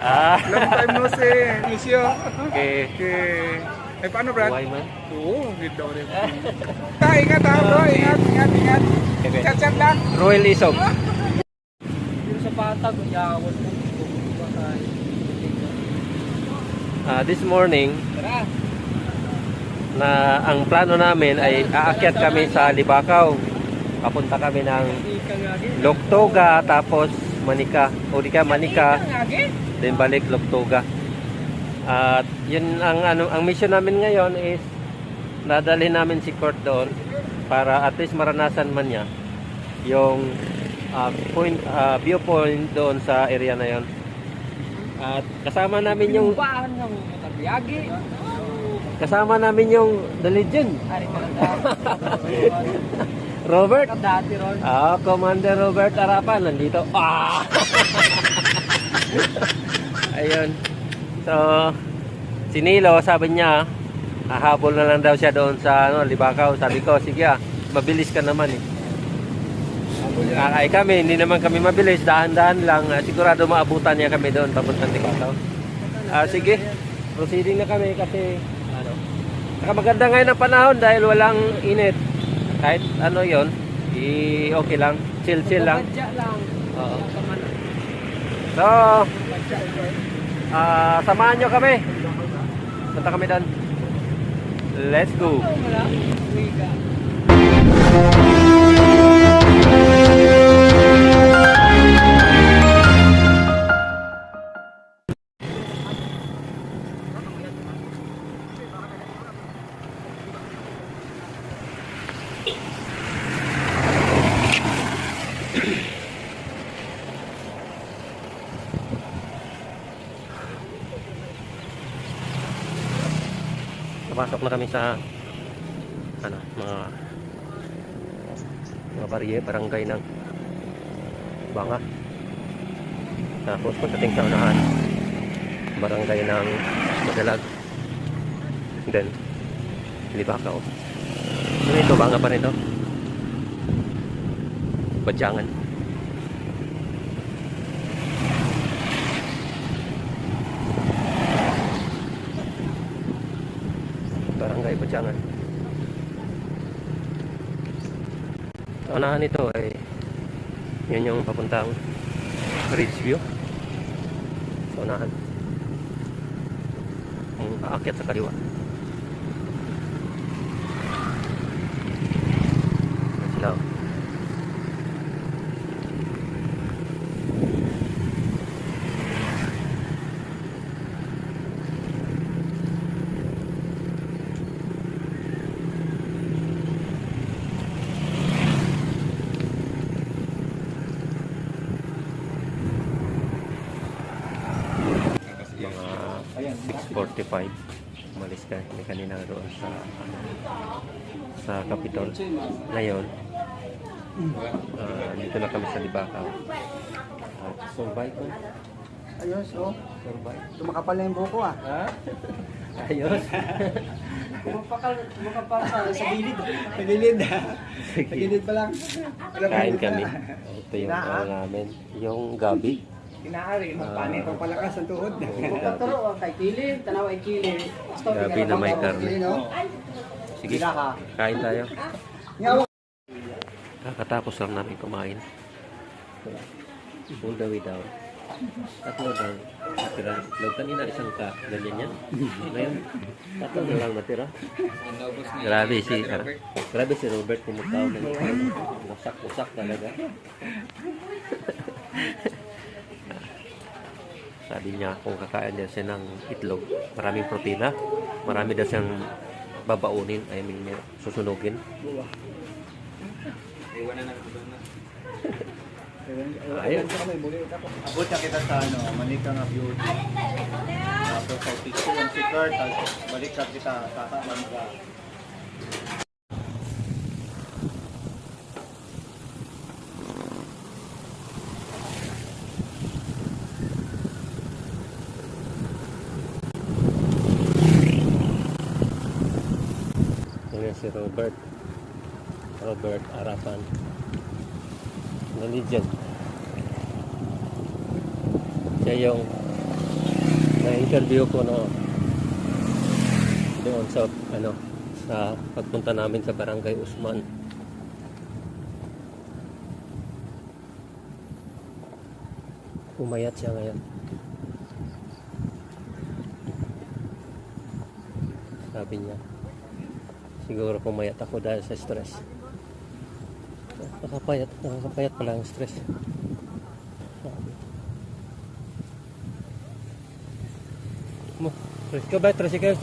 Long time no see. Miss you. Okay. Okay. Eh, paano, Brad? Buhay man. Oo, ganda rin. Ingat ha, bro. Ingat. Okay. Chat lang. Royal Isog. Dito sa patag, yawon mo. This morning, Tara. na ang plano namin ay aakyat kami sa Libakaw. Papunta kami ng Loktoga, tapos Manika. O di ka Manika, then balik Loktoga. At yun ang mission namin ngayon is nadali namin si Kurt doon para at least maranasan man niya yung viewpoint doon sa area na yon. At kasama namin yung The Legend. Robert. Commander Robert Arapan nandito. Ayun. So, si Nilo, sabi niya, hahabol na lang daw siya doon sa Libakaw. Sabi ko, sige mabilis ka naman eh. Ay kami, hindi naman kami mabilis, dahan-dahan lang. Sigurado maabutan niya kami doon papuntang Libakaw. Sige, proceeding na kami kasi maganda ngayon ang panahon dahil walang init. Kahit yon, okay lang, chill lang. Oo. So, samahan nyo kami. Punta kami doon. Let's go. Napasok na kami sa mga barangay ng Banga. Tapos pagdating sa unahan, barangay ng Madalag, then Libakaw. So ito, Banga pa rin ito, Badyangan. Barangay Badyangan. Sa unahan nito ay yun yung papuntang Ridgeview. Sa unahan, ang aakyat sa kaliwa sila. Mga 6:45 umalis kami kanina doon sa Capitol. Ngayon dito na kami sa Libakaw. Surbay ko. Ayos, oh. Surbay. Tumakapal na yung buko, Ha? Ayos. Tumakapal sa gilid. Sa gilid. Sa gilid pa lang. Kain kami. Ito yung namin. Yung gabi. Inaari, magpanitong palakas ang tuhod. Gabi. Kay kilid, tanaw ay kilid. Gabi na may karne. Sige, kain tayo. Kakatapos lang namin kumain. All the way down. Tatlo daw. Natira. Itlog kanina isang ganyan yan. Ngayon, tatlo na lang natira. Grabe si Robert kumutaw na yun. Usak talaga. Sabi niya kung kakain daw siya ng itlog, maraming protina, marami daw siyang babaunin, susunugin. Ayun. Abot na kita sa Manika nga beauty. Tapos sa picture ng si Kurt, tapos balik ka kita tataklan ka. Si Robert Arapan, The Legend. Siya yung Na-interview ko no doon sa sa pagpunta namin sa Barangay Usman. Pumayat siya ngayon. Sabi niya, siguro pumayat ako dahil sa stress. Nakakapayat pala ang stress. Sabi. Tricycle ba? Tricycle?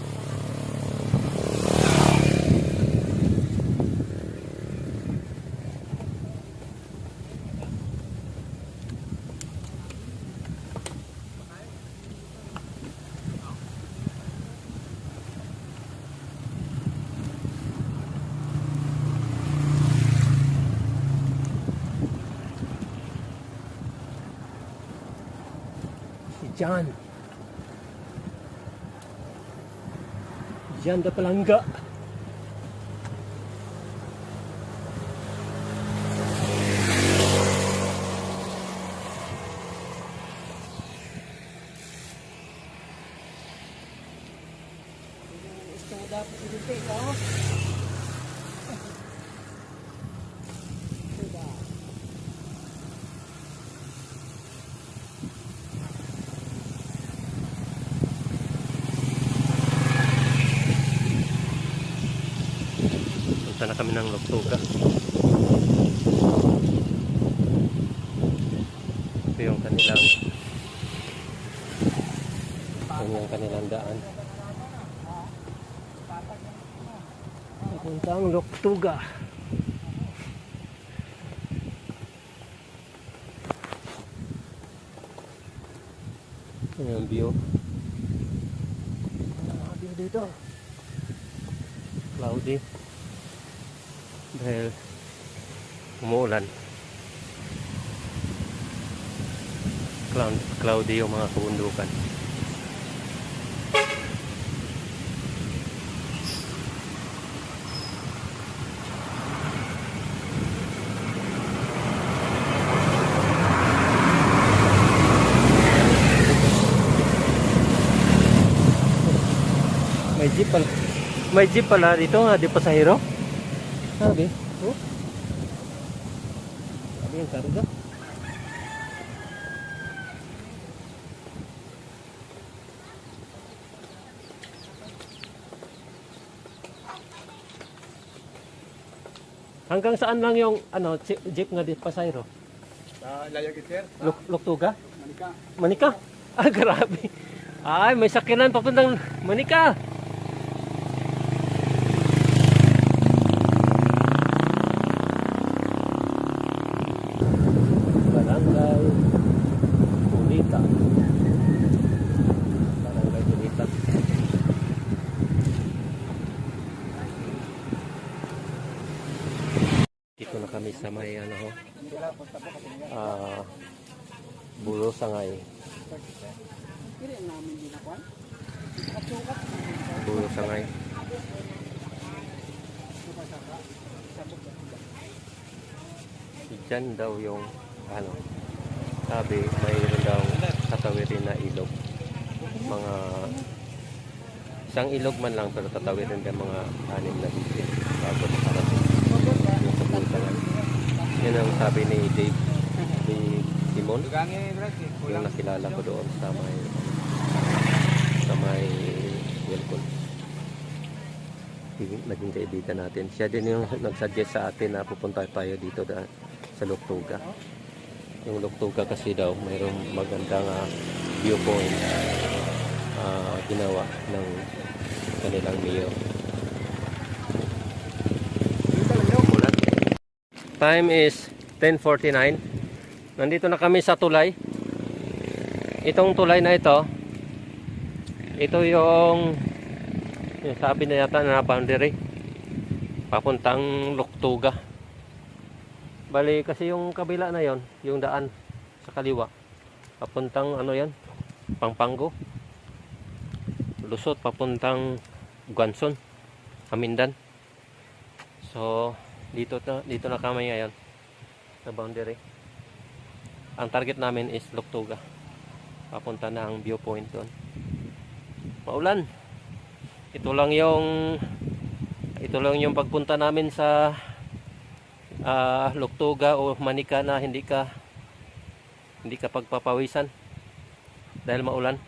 Jan. Jan da Palangga. Gusto mo dapat dito ikaw? Punta na kami ng Luktuga. Ito yung kanilang daan. Punta ang Luktuga. Ayan ang view. View dito. Cloudy. Dahil umuulan. Cloudy yung mga kabundukan. May jeep pala dito nga, di pasahero. Sabi, oh. Sabi yung karga. Hanggang saan lang yung jeep nga di pasahero? Layo kita. Luktuga? Manika. Manika? Ah, grabe. Ay, may sakyanan papuntang Manika. Barangay Kulita. Barangay Kulita. Dito na kami sa may Bulo Sangay. Bulo Sangay. Diyan daw yung sabi mayroon daw tatawirin na ilog. Mga isang ilog man lang pero tatawirin din mga 6 na isip. Tapos parating yung sa Bulo Sangay. Yan ang sabi ni Dave Simon. Yung nakilala ko doon sa may Wilcon. Naging kaibigan natin. Siya din yung nagsuggest sa atin na pupunta tayo dito sa Luktuga. Yung Luktuga kasi daw mayroong magandang viewpoint ginawa ng kanilang mayor. Time is 10:49. Nandito na kami sa tulay. Itong tulay na ito yung sabi na yata na boundary papuntang Luktuga. Bali kasi yung kabila na yon, yung daan sa kaliwa papuntang yan, Pampanga. Lusot papuntang Guanson, Amindan. So dito na kami ngayon sa boundary. Ang target namin is Luktuga. Papunta na ang viewpoint doon. maulan. Ito lang yung pagpunta namin sa Luktuga o Manika na hindi ka pagpapawisan dahil maulan.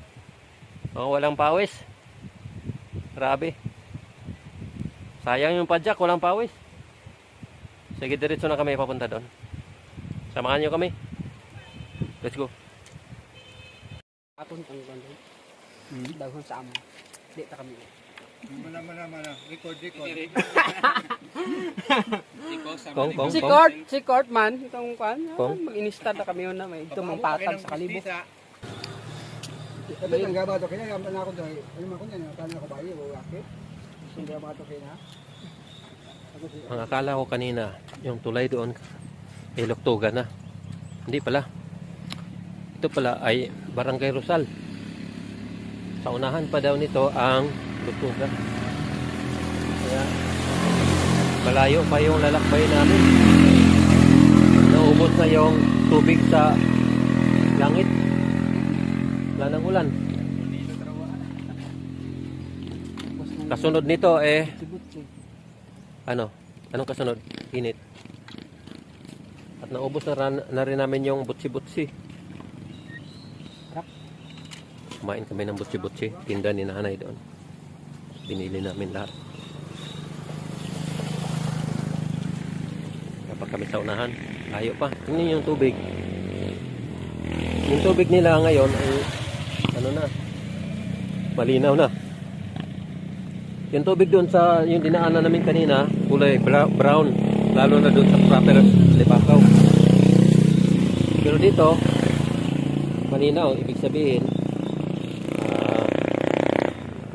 Walang pawis. Grabe. Sayang yung padjak, walang pawis. Sige, diretso na kami papunta doon. Samahan nyo kami. Let's go. Atong kung ganda. Dahon sa amo. Di ta kami. Mana. Record. Kong. Si Court man, itong kwan. Kong? Mag-inista na kami yun na may tumang patag sa kalibo. Tapi ang gaba to kaya gamtan ako to. Ano man ko niya, nakatana ko bayo o akit. Hindi gaba to kaya. Ang akala ko kanina, yung tulay doon, Luktuga na. Hindi pala. Ito pala ay Barangay Rosal. Sa unahan pa daw nito ang Luktuga. Kaya malayo pa yung lalakbay namin. Naubos na yung tubig sa langit. Wala nang ulan. Kasunod nito anong kasunod? Init. At naubos na rin namin yung butsi-butsi. Kumain kami ng butsi-butsi. Tinda ni nanay doon. Binili namin lahat. Kapag kami sa unahan, layo pa. Tingnan yung tubig. Yung tubig nila ngayon ay malinaw na. Yung tubig doon sa yung dinaanan namin kanina, kulay brown, lalo na doon sa proper Libakaw. Pero dito, malinaw, ibig sabihin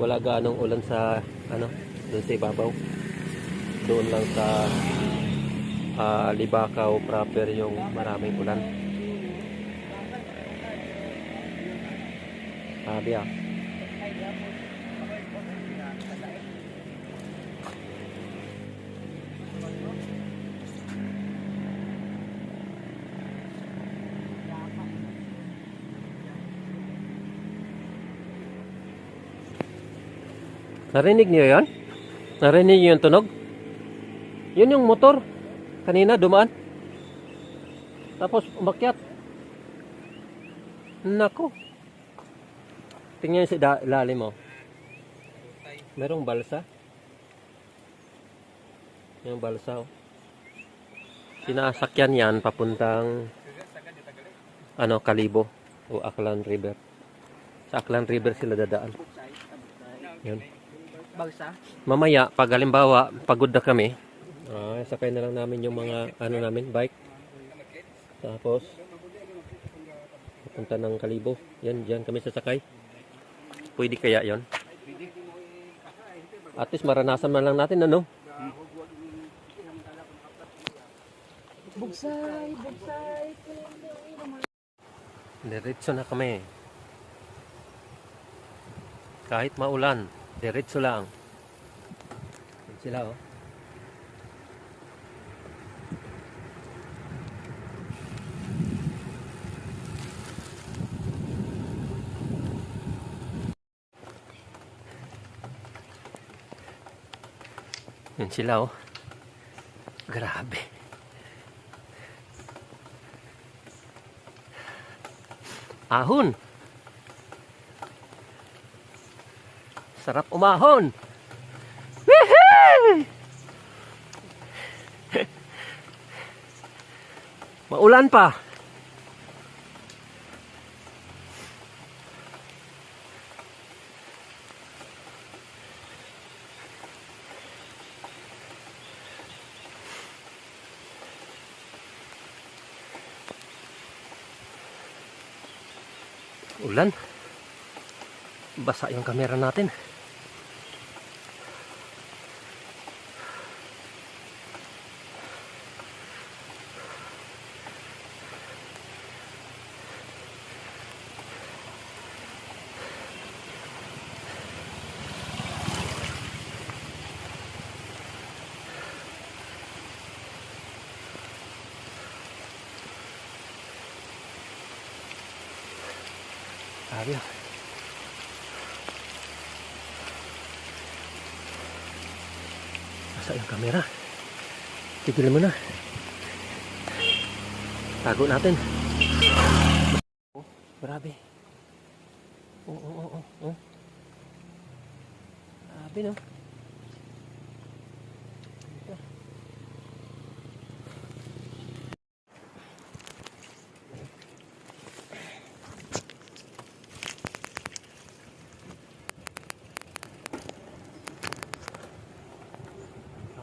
wala gaanong ulan sa doon sa ibabaw. Doon lang sa Libakaw proper yung maraming ulan. Sabi Narinig niyo yan? Narinig niyo yung tunog? Yun yung motor. Kanina dumaan. Tapos umakyat. Nako. Tingnan niyo sa ilalim mo. Merong balsa. Yung balsa. Sinasakyan yan papuntang Kalibo o Aklan River. Sa Aklan River sila dadaan. Yun. Bagsa. Mamaya, pag halimbawa, pagod na kami, sakay na lang namin yung mga namin, bike. Tapos, pupunta ng Kalibo. Yan, dyan kami sasakay. Pwede kaya yon? At least maranasan man lang natin, Bugsay. Diretso na kami. Kahit maulan, diretso lang. Yan sila, Yan sila, Grabe. Ahon. Sarap umahon. Woohoo! Maulan pa. Ulan. Basa yung kamera natin. Sabi Basa yung camera. Tigil mo na. Tago natin. Grabe. Oo. Grabe no.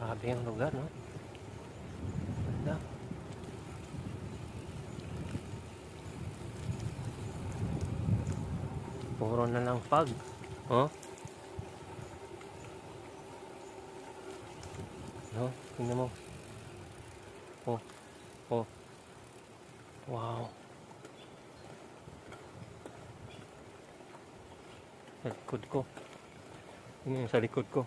Grabe yung lugar, no? Ganda. Puro na lang fog. Oh? No? Tingnan mo. Oh. Wow. Sa likod ko. Tingnan yung sa likod ko.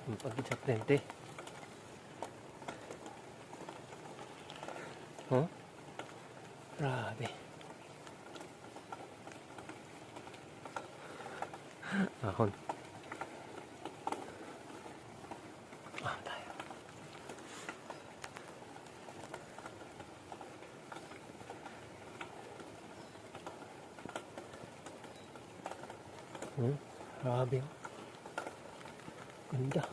Pagod sa frente. Oh? Grabe. Ahon. Tayo. Grabe. Ganda.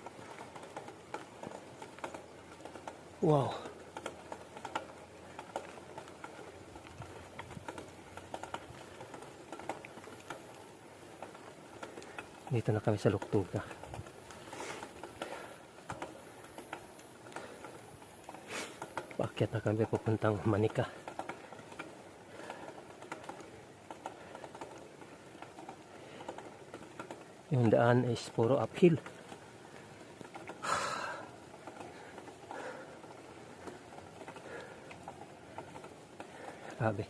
Wow. Dito na kami sa Luktuga. Paakyat na kami pupuntang Manika. Yung daan is puro uphill. Grabe.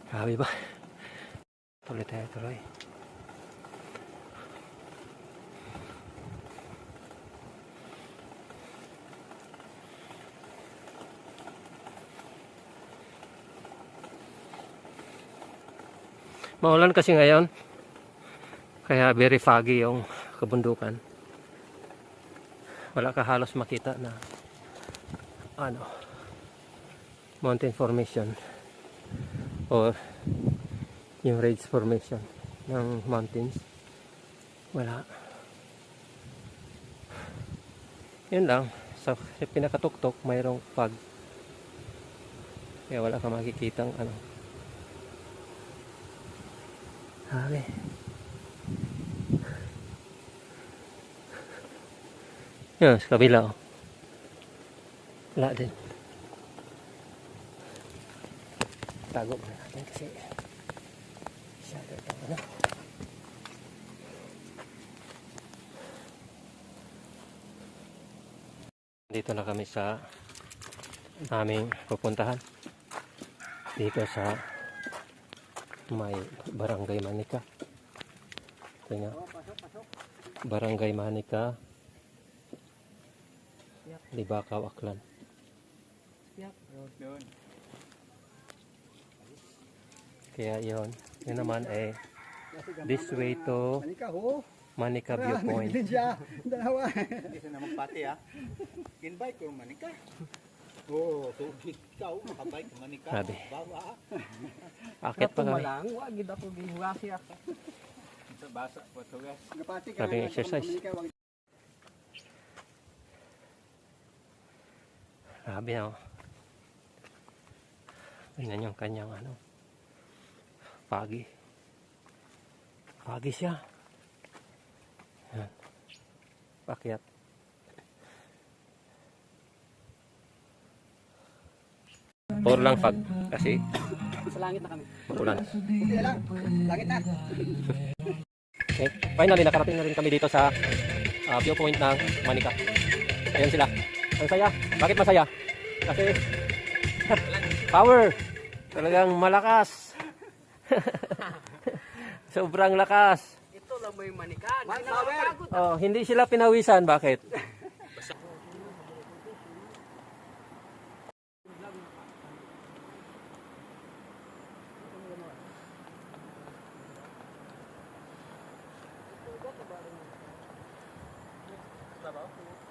Grabe ba? Tuloy. Maulan kasi ngayon. Kaya very foggy yung kabundukan. Wala ka halos makita na mountain formation or yung ridge formation ng mountains. Wala. Yun lang. Sa pinakatuktok mayroong fog. Kaya wala ka makikitang Sabi. Yan, sa kabila. Wala din. Tago mo natin kasi shadow ito. Dito na kami sa aming pupuntahan. Dito sa may Barangay Manika. Tingnan. Barangay Manika. Libakaw, Aklan. Kaya yun naman ay this way to Manika Viewpoint. Hindi siya na magpati Invite ko Manika. Tubig ka makabike Manika. Grabe. Bawa. Akit pa kami. Wag gid ako gihuwasi ako. Sa basa Portuguese. Grabing exercise. Grabe Tingnan yung kanyang foggy. Foggy siya. Yan. Pakyat. Puro lang fog kasi Sa langit na kami. ulan. Hindi lang. Langit na. Okay. Finally, nakarating na rin kami dito sa viewpoint ng Manika. Ayan sila. Ang saya. Bakit masaya? Kasi power. Talagang malakas. Sobrang lakas. Ito lang may Manika. Power. Oh, hindi sila pinawisan. Bakit? trabaho.